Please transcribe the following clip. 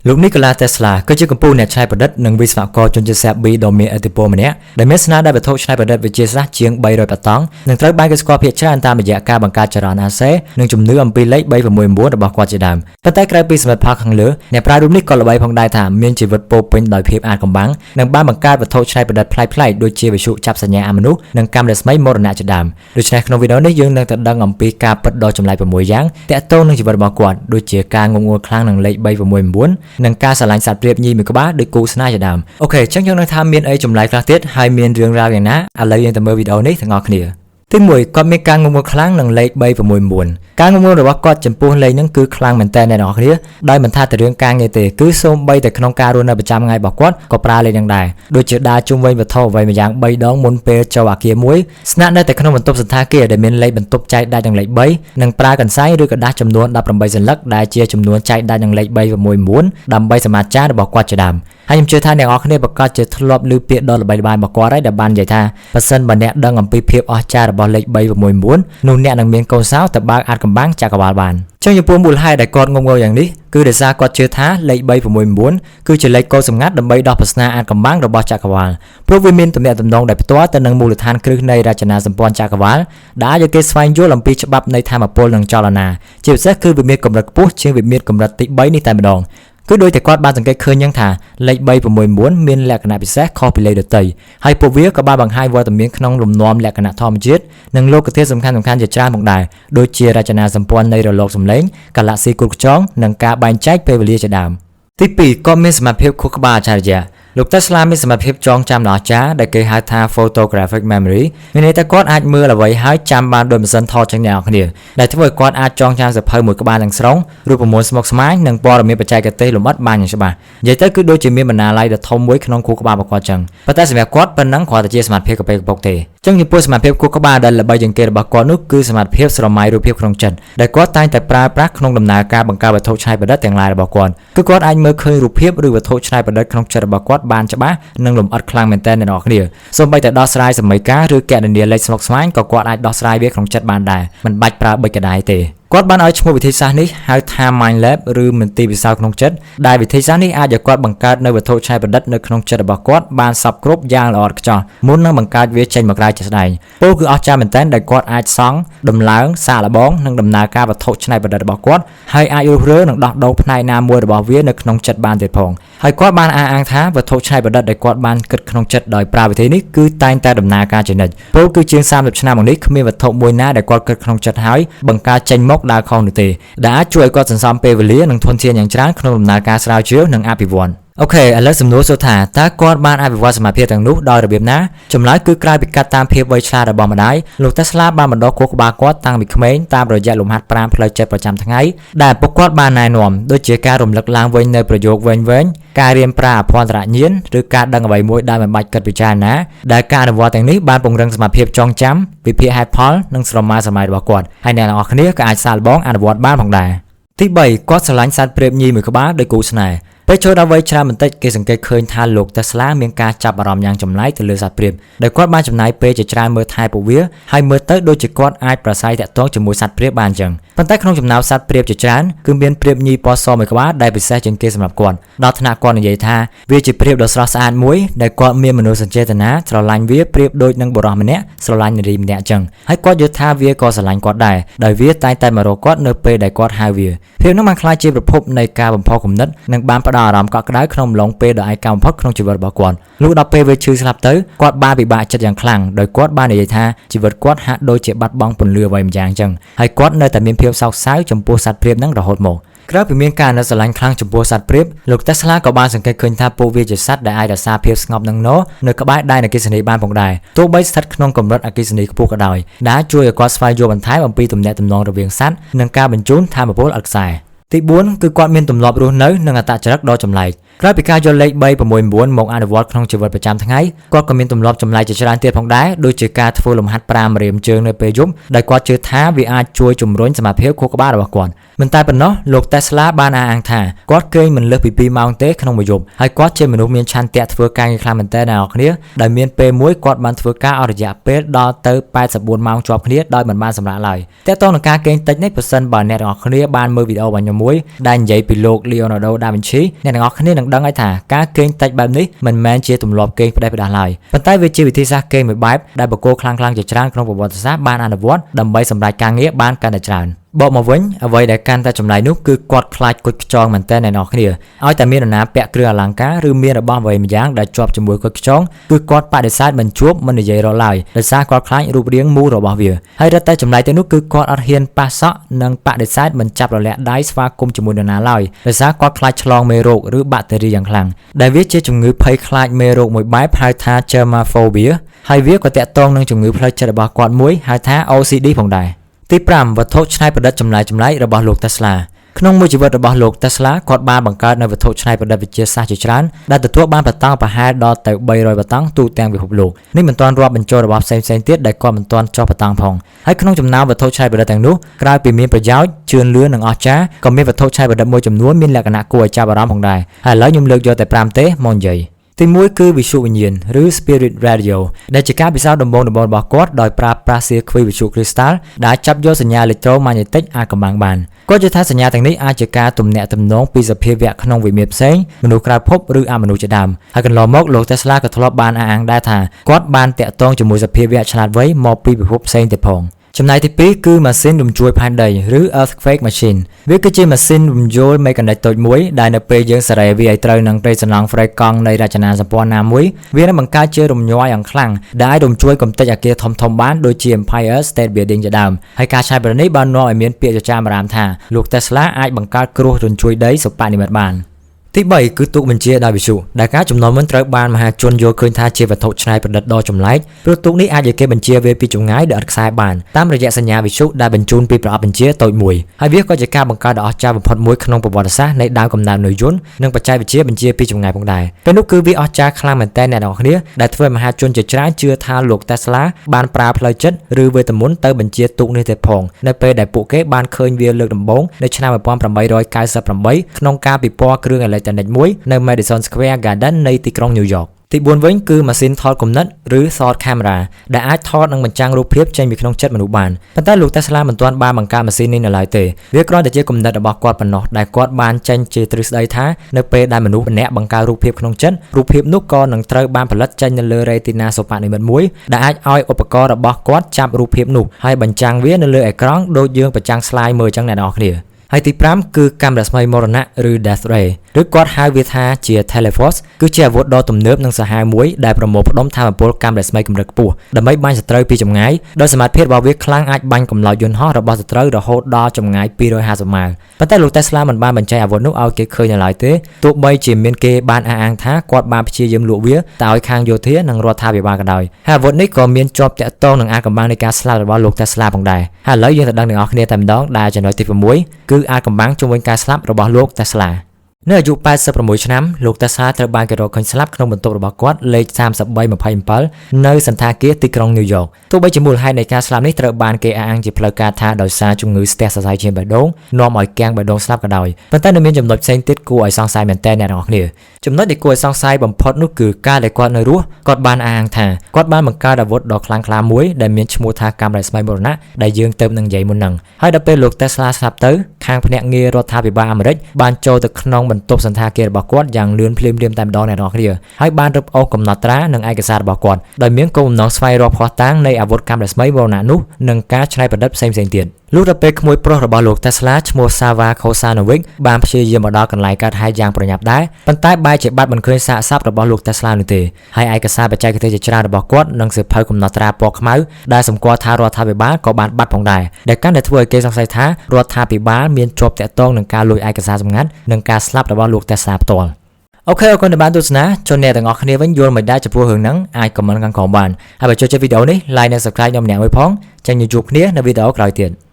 លោក Nikola Tesla គឺជាកំពូលអ្នកច្នៃប្រឌិតនិងវិស្វករជនជាតិសេប៊ីដ៏មានឥទ្ធិពលម្នាក់ដែលមានស្នាដៃវត្ថុច្នៃប្រឌិតវិទ្យាសាស្ត្រជាង300បតង់និងត្រូវបានគេស្គាល់ភាគច្រើនតាមរយៈការបង្កើតចរន្តអាសេនិងជំនឿអំពីលេខ369របស់គាត់ជាដើមប៉ុន្តែក្រៅពីសមិទ្ធផលខាងលើអ្នកប្រាជ្ញរូបនេះក៏ល្បីផងដែរថាមានជីវិតពោពេញដោយភាពអាថ៌កំបាំងនិងបានបង្កើតវត្ថុច្នៃប្រឌិតប្លែកៗដូចជាវិទ្យុចាប់សញ្ញាអមនុស្សនិងកាំរស្មីមរណៈជាដើមដូច្នេះក្នុងវីដេអូនេះយើងនឹងទៅដឹងអំពីការពិតដ៏ចម្លែក6យ៉ាងទាក់ទងនឹងជីវិតរបស់គាត់ដូចជាការងងល់ខ្លាំងនឹងលេខ369និងការស្រឡាញ់សត្វព្រាបញីមួយក្បាលដូចគូស្នេហ៍ជាដើមអូខេអញ្ចឹងយើងនឹងថាមានអីចម្លែកខ្លះទៀតហើយមានរឿងរ៉ាវយ៉ាងណាឥឡូវយើងទៅមើលវីដេអូនេះទាំងអស់គ្នាទី1គាត់មានការងងល់ខ្លាំងនឹងលេខ369ការងងល់របស់គាត់ចំពោះលេខហ្នឹងគឺខ្លាំងមែនតើអ្នកនរគ្នាដោយមិនថាតែរឿងការងារទេគឺសូម្បីតែក្នុងការរស់នៅប្រចាំថ្ងៃរបស់គាត់ក៏ប្រើលេខហ្នឹងដែរដូចជាដើរជុំវិញវត្ថុអ្វីម្យ៉ាង3ដងមុនពេលចូលអាគារមួយស្នាក់នៅតែក្នុងបន្ទប់សណ្ឋាគារដែលមានលេខបន្ទប់ចែកដាច់នឹងលេខ3និងប្រើកន្សែងឬกระดาษចំនួន18សន្លឹកដែលជាចំនួនចែកដាច់នឹងលេខ369ដើម្បីសមាចាររបស់គាត់ជាដើមហើយខ្ញុំជឿថាអ្នកនរគ្នាប្រកាសជាធ្លាប់ឮពាក្យដ៏ល្បីល្បាញរបស់គាត់ហើយដែលបាននិយាយថាប៉ះសិនបើអ្នកដឹងអំពីភាពអស្ចារ្យរបស់លេខ369នោះអ្នកនឹងមានកូនសោទៅបើកអាថ៌កំបាំងចក្រវាឡបានចឹងចំពោះមូលហេតុដែលគាត់ងងល់យ៉ាងនេះគឺដោយសារគាត់ជឿថាលេខ369គឺជាលេខកូដសម្ងាត់ដើម្បីដោះប្រស្នាអាថ៌កំបាំងរបស់ចក្រវាឡព្រោះវាមានទំនាក់ទំនងដែលផ្ទាល់ទៅនឹងមូលដ្ឋានគ្រឹះនៃរចនាសម្ព័ន្ធចក្រវាឡដែលអាចឲ្យគេស្វែងយល់អំពីច្បាប់នៃថាមពលនិងចលនាជាពិសេសគឺវាមានកម្រិតខ្ពស់ជាងវិមាត្រកម្រិតទី3នេះតែម្ដងគឺដោយតែគាត់បានសង្កេតឃើញយ៉ាងថាលេខ369មានលក្ខណៈពិសេសខុសពីលេខដទៃហើយពួកវាក៏បានបង្ហាញវត្តមានក្នុងលំនាំលក្ខណៈធម្មជាតិនិងលោកធាតុសំខាន់ៗជាច្រើនផងដែរដូចជារចនាសម្ព័ន្ធនៃរលកសំឡេងកាឡាក់ស៊ីគូតខ្យងនិងការបែងចែកពេលវេលាជាដើមទី2គាត់មានសមត្ថភាពខួរក្បាលអច្ឆរិយៈលោក Tesla មានសមត្ថភាពចងចាំដ៏អស្ចារ្យដែលគេហៅថា photographic memory មានន័យថាគាត់អាចមើលអ្វីហើយចាំបានដោយម៉ាស៊ីនថតជាងអ្នកនរគ្នាដែលធ្វើឲ្យគាត់អាចចងចាំសៀវភៅមួយក្បាលទាំងស្រុងរូបមន្តស្មុគស្មាញនិងព័ត៌មានបច្ចេកទេសលម្អិតបានយ៉ាងច្បាស់និយាយទៅគឺដូចជាមានបណ្ណាល័យដ៏ធំមួយក្នុងខួរក្បាលរបស់គាត់ចឹងប៉ុន្តែសម្រាប់គាត់ប៉ុណ្ណឹងគ្រាន់តែជាសមត្ថភាពកប៉េកប៉ុកទេចឹងចំពោះសមត្ថភាពខួរក្បាលដែលល្បីជាងគេរបស់គាត់នោះគឺសមត្ថភាពស្រមៃរូបភាពក្នុងចិត្តដែលគាត់តែងតែប្រើប្រាស់ក្នុងដំណើរការបង្កើតវត្ថុច្នៃប្រឌិតទាំងឡាយរបស់គាត់គឺគាត់អាចមើលឃើញរូបភាពឬវត្ថុច្នៃប្រឌិតក្នុងចិត្តរបស់គាត់បានច្បាស់និងលម្អិតខ្លាំងមែនទែនអ្នកនរគ្នាសូម្បីតែដោះស្រាយសម័យកាលឬកណនីលេខស្មុគស្មាញក៏គាត់អាចដោះស្រាយវាក្នុងចិត្តបានដែរមិនបាច់ប្រើប៊ិចក្ដាយទេគាត់បានឲ្យឈ្មោះវិធីសាស្ត្រនេះហៅថា Mind Lab ឬមន្ទីរពិសោធន៍ក្នុងចិត្តដែលវិធីសាស្ត្រនេះអាចឲ្យគាត់បង្កើតនៅវត្ថុច្នៃប្រឌិតនៅក្នុងចិត្តរបស់គាត់បានសពគ្រប់យ៉ាងល្អឥតខ្ចោះមុននឹងបង្កើតវាចេញមកក្រៅជាក់ស្ដែងពោលគឺអស្ចារ្យមែនទែនដែលគាត់អាចសង់ដំឡើងសាកល្បងនិងដំណើរការវត្ថុច្នៃប្រឌិតរបស់គាត់ហើយអាចរុះរើនិងដោះដូរផ្នែកណាមួយរបស់វានៅក្នុងចិត្តបានទៀតផងហើយគាត់បានអះអាងថាវត្ថុច្នៃប្រឌិតដែលគាត់បានគិតក្នុងចិត្តដោយប្រើវិធីនេះគឺតែងតែដំណើរការជានិច្ចពោលគឺជាង30ឆ្នាំមកនេះគ្មានវត្ថុមួយណាដែលគាត់គិតក្នុងចិត្តហើយបង្កើតចេញមកដើរខុសនោះទេដែលអាចជួយឲ្យគាត់សន្សំពេលវេលានិងធនធានយ៉ាងច្រើនក្នុងដំណើរការស្រាវជ្រាវនិងអភិវឌ្ឍអូខេឥឡូវសំណួរសួរថាតើគាត់បានអភិវឌ្ឍសមត្ថភាពទាំងនោះដោយរបៀបណាចម្លើយគឺក្រៅពីកាត់តាមភាពវៃឆ្លាតរបស់ម្ដាយលោក Tesla បានបណ្ដុះខួរក្បាលគាត់តាំងពីក្មេងតាមរយៈលំហាត់ប្រាណផ្លូវចិត្តប្រចាំថ្ងៃដែលពួកគាត់បានណែនាំដូចជាការរំលឹកឡើងវិញនៅប្រយោគវែងៗការរៀនប្រើអភ័ន្តរញ្ញាណឬការដឹងអ្វីមួយដែលមិនបាច់គិតពិចារណាដែលការអនុវត្តទាំងនេះបានពង្រឹងសមត្ថភាពចងចាំវិភាគហេតុផលនិងស្រមើស្រមៃរបស់គាត់ហើយអ្នកទាំងអស់គ្នាក៏អាចសាកល្បងអនុវត្តបានផងដែរទី3គាត់ស្រឡាញ់សត្វព្រាបញីមួយក្បាលដោយគូស្នេហ៍ពេលចូលដល់វ័យច្រើនបន្តិចគេសង្កេតឃើញថាលោក Tesla មានការចាប់អារម្មណ៍យ៉ាងចម្លែកទៅលើសត្វព្រាបដែលគាត់បានចំណាយពេលជាច្រើនមើលថែពួកវាហើយមើលទៅដូចជាគាត់អាចប្រស័យតាក់ទងជាមួយសត្វព្រាបបានចឹងប៉ុន្តែក្នុងចំណោមសត្វព្រាបជាច្រើនគឺមានព្រាបញីពណ៌សមួយក្បាលដែលពិសេសជាងគេសម្រាប់គាត់ដល់ថ្នាក់គាត់និយាយថាវាជាព្រាបដ៏ស្រស់ស្អាតមួយដែលគាត់មានមនោសញ្ចេតនាស្រឡាញ់វាព្រាបដូចនឹងបុរសម្នាក់ស្រឡាញ់នារីម្នាក់ចឹងហើយគាត់យល់ថាវាក៏ស្រឡាញ់គាត់ដែរដោយវាតែងតែមករកគាត់នៅពេលដែលគាត់ហៅវាព្រាបនោះបានក្លាយជាប្រភពនៃការបំផុសគំនិតនិងបានផ្ដល់អារម្មណ៍កក់ក្ដៅក្នុងអំឡុងពេលដ៏ឯកោបំផុតក្នុងជីវិតរបស់គាត់លុះដល់ពេលវាឈឺស្លាប់ទៅគាត់បានពិបាកចិត្តយ៉ាងខ្លាំងដោយគាត់បាននិយាយថាជីវិតគាត់ហាក់ដូចជាបាត់បង់ពន្លឺអ្វីម្យ៉ាងចឹងហើយគាត់នៅតែមានភាពសោកសៅចំពោះសត្វព្រាបហ្នឹងរហូតមកក្រៅពីមានការណិតស្រឡាញ់ខ្លាំងចំពោះសត្វព្រាបលោក Tesla ក៏បានសង្កេតឃើញថាពួកវាជាសត្វដែលអាចរក្សាភាពស្ងប់នឹងនៅក្បែរដែនអគ្គិសនីបានផងដែរទោះបីស្ថិតក្នុងកម្រិតអគ្គិសនីខ្ពស់ក៏ដោយដែលជួយឲ្យគាត់ស្វែងយល់បន្ថែមអំពីទំនាក់ទំនងរវាងសត្វនិងការបញ្ជូនថាមពលឥតខ្សែទី4គឺគាត់មានទម្លាប់រស់នៅនិងអត្តចរិតដ៏ចម្លែក ក្រោយពីការយកលេខ369មកអនុវត្តក្នុងជីវិតប្រចាំថ្ងៃគាត់ក៏មានទម្លាប់ចម្លែកជាច្រើនទៀតផងដែរដូចជាការធ្វើលំហាត់ប្រាំរៀមជើងនៅពេលយប់ដែលគាត់ជឿថាវាអាចជួយជំរុញសមាភិបខួរក្បាលរបស់គាត់មិនតែប៉ុណ្ណោះលោក Tesla បានអះអាងថាគាត់គេងមិនលើសពី2ម៉ោងទេក្នុងមួយយប់ហើយគាត់ជាមនុស្សមានឆន្ទៈធ្វើការងារខ្លាំងមែនទែនអ្នកនរគ្នាដែលមានពេលមួយគាត់បានធ្វើការអស់រយៈពេលដល់ទៅ84ម៉ោងជាប់គ្នាដោយមិនបានសម្រាកឡើយតើតើនឹងការគេងតិចនេះប្រសិនបើអ្នកនរគ្នាបានមើលវីដេអូរបស់ខ្ញុំមួយដែលនិយាយពីលោក Leonardo da Vinci អ្នកនរគ្នានឹងដឹងហើយថាការគេងតិចបែបនេះមិនមែនជាទម្លាប់គេងផ្ដេសផ្ដាស់ឡើយប៉ុន្តែវាជាវិធីសាស្ត្រគេងមួយបែបដែលបុគ្គលខ្លាំងៗជាច្រើនក្នុងប្រវត្តិសាស្ត្របានអនុវត្តដើម្បីសម្រេចការងារបានកាន់តែច្រើនបកមកវិញអ្វីដែលកាន់តែចម្លែកនោះគឺគាត់ខ្លាចគុជខ្យងមែនទែនអ្នកនរគ្នាឲ្យតែមាននរណាពាក់គ្រឿងអលង្ការឬមានរបស់អ្វីម្យ៉ាងដែលជាប់ជាមួយគុជខ្យងគឺគាត់បដិសេធមិនជួបមិននិយាយរឡើយដោយសារគាត់ខ្លាចរូបរាងមូលរបស់វាហើយរត់តែចម្លែកទៅនោះគឺគាត់អត់ហ៊ានប៉ះសក់និងបដិសេធមិនចាប់រលាក់ដៃស្វាគមន៍ជាមួយនរណាឡើយដោយសារគាត់ខ្លាចឆ្លងមេរោគឬបាក់តេរីយ៉ាងខ្លាំងដែលវាជាជំងឺភ័យខ្លាចមេរោគមួយបែបហៅថា Germophobia ហើយវាក៏តាក់ទងនឹងជំងឺផ្លូវចិត្តរបស់គាត់មួយហៅថា OCD ផងដែរទី5វត្ថុច្នៃប្រឌិតចម្លែករបស់លោក Tesla ក្នុងមួយជីវិតរបស់លោក Tesla គាត់បានបង្កើតនូវវត្ថុច្នៃប្រឌិតវិទ្យាសាស្ត្រជាច្រើនដែលទទួលបានបតង់ប្រហែលដល់ទៅ300បតង់ទូទាំងពិភពលោកនេះមិនទាន់រាប់បញ្ចូលរបស់ផ្សេងៗទៀតដែលគាត់មិនទាន់ចុះបតង់ផងហើយក្នុងចំណោមវត្ថុច្នៃប្រឌិតទាំងនោះក្រៅពីមានប្រយោជន៍ជឿនលឿននិងអស្ចារ្យក៏មានវត្ថុច្នៃប្រឌិតមួយចំនួនមានលក្ខណៈគួរឲ្យចាប់អារម្មណ៍ផងដែរហើយឥឡូវខ្ញុំលើកយកតែ5ទេមកនិយាយទី1គឺវិទ្យុវិញ្ញាណឬ Spirit Radio ដែលជាការពិសោធន៍ដំបូងរបស់គាត់ដោយប្រើប្រាស់សៀគ្វីវិទ្យុគ្រីស្តាល់ដែលចាប់យកសញ្ញាអេឡិចត្រូម៉ាញ៉េទិកអាចកម្បាំងបានគាត់ជឿថាសញ្ញាទាំងនេះអាចជាការទំនាក់ទំនងពីសភាវៈក្នុងវិមាត្រផ្សេងមនុស្សក្រៅភពឬអមនុស្សជាដើមហើយកន្លងមកលោក Tesla ក៏ធ្លាប់បានអះអាងដែរថាគាត់បានតាក់ទងជាមួយសភាវៈឆ្លាតវៃមកពីពិភពផ្សេងទៀតផងចំណែកទី2គឺម៉ាស៊ីនរំជួយផែនដីឬ Earthquake Machine វាគឺជាម៉ាស៊ីនរំយោលមេកានិកតូចមួយដែលនៅពេលយើងសេរីវាឲ្យត្រូវនឹងត្រីសំឡងហ្វ្រេកកង់នៃរចនាសម្ព័ន្ធណាមួយវានឹងបង្កើតជារំញ័រយ៉ាងខ្លាំងដែលអាចរំជួយកំទេចអគារធំៗបានដូចជា Empire State Building ជាដើមហើយការច្នៃប្រឌិតនេះបាននាំឲ្យមានពាក្យចចាមអារ៉ាមថាលោក Tesla អាចបង្កើតគ្រោះរញ្ជួយដីសុបនិមិត្តបានទី3គឺទូកបញ្ជាដោយវិទ្យុដែលការចំនួនមុនត្រូវបានមហាជនយល់ឃើញថាជាវត្ថុច្នៃប្រឌិតដ៏ចម្លែកព្រោះទូកនេះអាចឲ្យគេបញ្ជាវាពីចម្ងាយដោយឥតខ្សែបានតាមរយៈសញ្ញាវិទ្យុដែលបញ្ជូនពីប្រអប់បញ្ជាតូចមួយហើយវាក៏ជាការបង្កើតដ៏អស្ចារ្យបំផុតមួយក្នុងប្រវត្តិសាស្ត្រនៃដើមកំណើតនៃយន្តនិងបច្ចេកវិទ្យាបញ្ជាពីចម្ងាយផងដែរពេលនោះគឺវាអស្ចារ្យខ្លាំងមែនទែនអ្នកនរគ្នាដែលធ្វើឲ្យមហាជនជាច្រើនជឿថាលោក Tesla បានប្រើផ្លូវចិត្តឬវេទមន្តទៅបញ្ជាទូកនេះទៅផងនៅពេលដែលពួកគេបានឃើញវាលើកដំបូងនៅឆ្នាំ1898ក្នុងការពិព័រណ៍គ្រឿងអេឡិចត្រូនិកមួយនៅMadison Square Garden នៃទីក្រុង New York ទី4វិញគឺម៉ាស៊ីនថតគំនិតឬ Thought Camera ដែលអាចថតនិងបញ្ចាំងរូបភាពចេញពីក្នុងចិត្តមនុស្សបានប៉ុន្តែលោក Tesla មិនទាន់បានបង្កើតម៉ាស៊ីននេះនៅឡើយទេវាគ្រាន់តែជាគំនិតរបស់គាត់ប៉ុណ្ណោះដែលគាត់បានចេញជាទ្រឹស្ដីថានៅពេលដែលមនុស្សម្នាក់បង្កើតរូបភាពក្នុងចិត្តរូបភាពនោះក៏នឹងត្រូវបានផលិតចេញនៅលើ Retina សុបនិមិត្តមួយដែលអាចឲ្យឧបករណ៍របស់គាត់ចាប់រូបភាពនោះហើយបញ្ចាំងវានៅលើអេក្រង់ដូចយើងបញ្ចាំង slide មើលចឹងអ្នកនរគ្នាហើយទី5គឺកាមេរ៉ាស្មៃមរណៈឬ Death Ray ឬគាត់ហៅវាថាជា Teleforce គឺជាអាវុធដ៏ទំនើបនិងសាហាវមួយដែលប្រមូលផ្ដុំថាមពលកាមេរ៉ាស្មៃកម្រិតខ្ពស់ដើម្បីបាញ់សត្រូវពីចម្ងាយដោយសមត្ថភាពរបស់វាខ្លាំងអាចបាញ់កម្លោចយន្តហោះរបស់សត្រូវរហូតដល់ចម្ងាយ250ម៉ាយប៉ុន្តែលោក Tesla មិនបានបញ្ចេញអាវុធនោះឲ្យគេឃើញនៅឡើយទេទោះបីជាមានគេបានអះអាងថាគាត់បានព្យាយាមលក់វាតែឲ្យខាងយោធានិងរដ្ឋាភិបាលក៏ដោយហើយអាវុធនេះក៏មានជាប់តាក់ទងនឹងអាថ៌កំបាំងនៃការស្លាប់របស់លោក Tesla ផងដែរហើយឥឡូវយើងទៅដឹងទាំងអស់គ្នាតែម្ដងដែលចំណុចទី6គឺអាថ៌កំបាំងជុំវិញការស្លាប់របស់លោក Tesla នៅអាយុ86ឆ្នាំលោក Tesla ត្រូវបានគេរកឃើញស្លាប់ក្នុងបន្ទប់របស់គាត់លេខ3327នៅសន្តាគារទីក្រុង New York ទោះបីជាមូលហេតុនៃការស្លាប់នេះត្រូវបានគេអះអាងជាផ្លូវការថាដោយសារជំងឺស្ទះសរសៃឈាមបេះដូងនាំឲ្យគាំងបេះដូងស្លាប់ក៏ដោយប៉ុន្តែនៅមានចំណុចផ្សេងទៀតគួរឲ្យសង្ស័យមែនទែនអ្នកនរគ្នាចំណុចដែលគួរឲ្យសង្ស័យបំផុតនោះគឺការដែលគាត់នៅរស់គាត់បានអះអាងថាគាត់បានបង្កើតអាវុធដ៏ខ្លាំងក្លាមួយដែលមានឈ្មោះថាកាមេរ៉ាស្មៃមរណៈដែលយើងទៅនឹងនិយាយមុនហ្នឹងហើយដល់ពេលលោក Tesla ស្លាប់ទៅខាងភ្នាក់ងាររដ្ឋាភិបាលអាមេរិកបានចូលទៅក្នុងបន្ទប់សន្តាគាររបស់គាត់យ៉ាងលឿនភ្លាមៗតែម្ដងអ្នកនរគ្នាហើយបានរឹបអូសកំណត់ត្រានិងឯកសាររបស់គាត់ដោយមានគោលបំណងស្វែងរកភស្តុតាងនៃអាវុធកាមេរ៉ាស្មៃមរណៈនោះនិងការច្នៃប្រឌិតផ្សេងៗទៀតលុះដល់ពេលក្មួយប្រុសរបស់លោក Tesla ឈ្មោះ Sava Kosanovic បានព្យាយាមមកដល់កន្លែងកើតហេតុយ៉ាងប្រញាប់ដែរប៉ុន្តែបែរជាបាត់មិនឃើញសាកសពរបស់លោក Tesla នោះទេហើយឯកសារបច្ចេកទេសជាច្រើនរបស់គាត់និងសៀវភៅកំណត់ត្រាពណ៌ខ្មៅដែលសម្គាល់ថារដ្ឋាភិបាលក៏បានបាត់ផងដែរដែលកាន់តែធ្វើឲ្យគេសង្ស័យថារដ្ឋាភិបាលមានជាប់តាក់ទងនឹងការលួចឯកសារសម្ងាត់និងការស្លាប់របស់លោក Tesla ផ្ទាល់អូខេអរគុណដែលបានទស្សនាចូលអ្នកទាំងអស់គ្នាវិញយល់មិនដែរចំពោះរឿងហ្នឹងអាចខមមិនខាងក្រោមបានហើយបើចូលចិត្តវីដេអូនេះ like និង subscribe ខ្ញុំម្នាក់មួយផងចាញ់ជួបគ្នានៅវីដេអូក្រោយទៀត